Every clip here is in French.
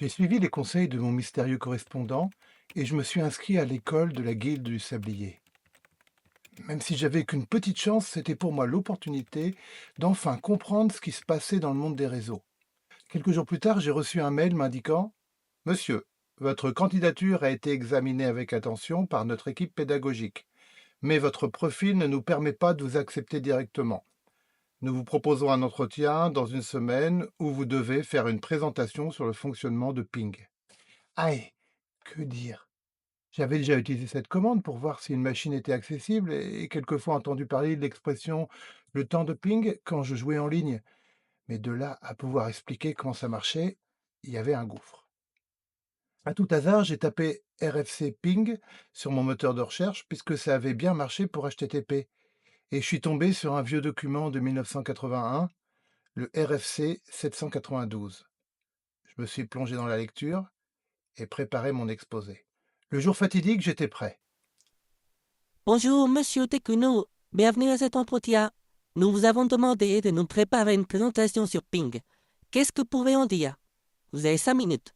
J'ai suivi les conseils de mon mystérieux correspondant et je me suis inscrit à l'école de la Guilde du Sablier. Même si j'avais qu'une petite chance, c'était pour moi l'opportunité d'enfin comprendre ce qui se passait dans le monde des réseaux. Quelques jours plus tard, j'ai reçu un mail m'indiquant: Monsieur, votre candidature a été examinée avec attention par notre équipe pédagogique, mais votre profil ne nous permet pas de vous accepter directement. Nous vous proposons un entretien dans une semaine où vous devez faire une présentation sur le fonctionnement de Ping. Aïe, que dire? J'avais déjà utilisé cette commande pour voir si une machine était accessible et quelquefois entendu parler de l'expression le temps de ping quand je jouais en ligne. Mais de là à pouvoir expliquer comment ça marchait, il y avait un gouffre. À tout hasard, j'ai tapé RFC ping sur mon moteur de recherche puisque ça avait bien marché pour HTTP. Et je suis tombé sur un vieux document de 1981, le RFC 792. Je me suis plongé dans la lecture et préparé mon exposé. Le jour fatidique, j'étais prêt. Bonjour, Monsieur Tekuno. Bienvenue à cet entretien. Nous vous avons demandé de nous préparer une présentation sur Ping. Qu'est-ce que pourrions dire? Vous avez 5 minutes.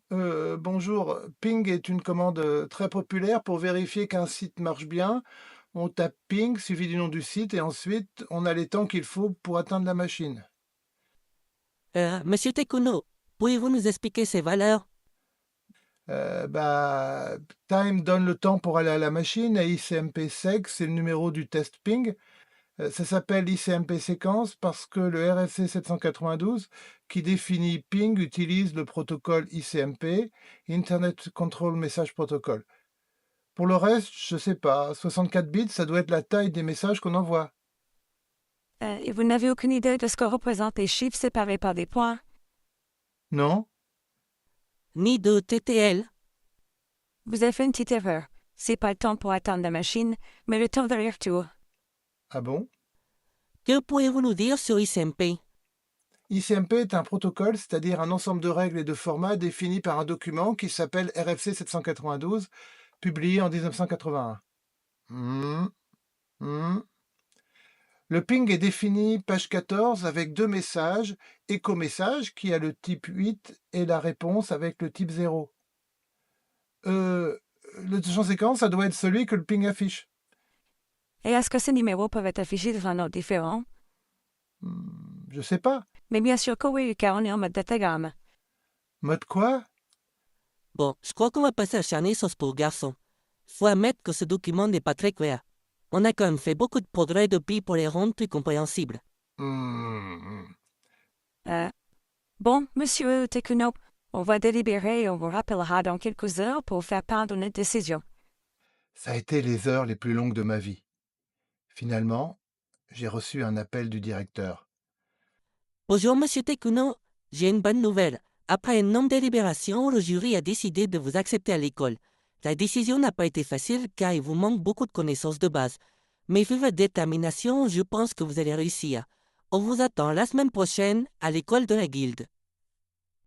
Bonjour, ping est une commande très populaire pour vérifier qu'un site marche bien. On tape ping suivi du nom du site et ensuite on a les temps qu'il faut pour atteindre la machine. Monsieur Tekuno, pouvez-vous nous expliquer ces valeurs? Bah, time donne le temps pour aller à la machine et ICMP sec, c'est le numéro du test ping. Ça s'appelle ICMP séquence parce que le RFC 792 qui définit ping utilise le protocole ICMP, Internet Control Message Protocol. Pour le reste, je sais pas, 64 bits, ça doit être la taille des messages qu'on envoie. Et vous n'avez aucune idée de ce que représentent les chiffres séparés par des points? Non? Ni de TTL? Vous avez fait une petite erreur. C'est pas le temps pour attendre la machine, mais le temps de retour. Ah bon? Que pourriez-vous nous dire sur ICMP? ICMP est un protocole, c'est-à-dire un ensemble de règles et de formats définis par un document qui s'appelle RFC 792, publié en 1981. Hmm, hmm. Le ping est défini page 14 avec deux messages, écho-message qui a le type 8 et la réponse avec le type 0. Le champ séquence, ça doit être celui que le ping affiche. Et est-ce que ces numéros peuvent être affichés dans un ordre différent? Je sais pas. Mais bien sûr que oui, car on est en mode datagramme. Mode quoi? Bon, je crois qu'on va passer à charner sauce pour garçon. Faut admettre que ce document n'est pas très clair. On a quand même fait beaucoup de progrès depuis pour les rendre plus compréhensibles. Hmm. Bon, monsieur Tekuno, on va délibérer et on vous rappellera dans quelques heures pour faire part de notre décision. Ça a été les heures les plus longues de ma vie. Finalement, j'ai reçu un appel du directeur. Bonjour, Monsieur Tekuno. J'ai une bonne nouvelle. Après une longue délibération, le jury a décidé de vous accepter à l'école. La décision n'a pas été facile car il vous manque beaucoup de connaissances de base. Mais vu votre détermination, je pense que vous allez réussir. On vous attend la semaine prochaine à l'école de la Guilde.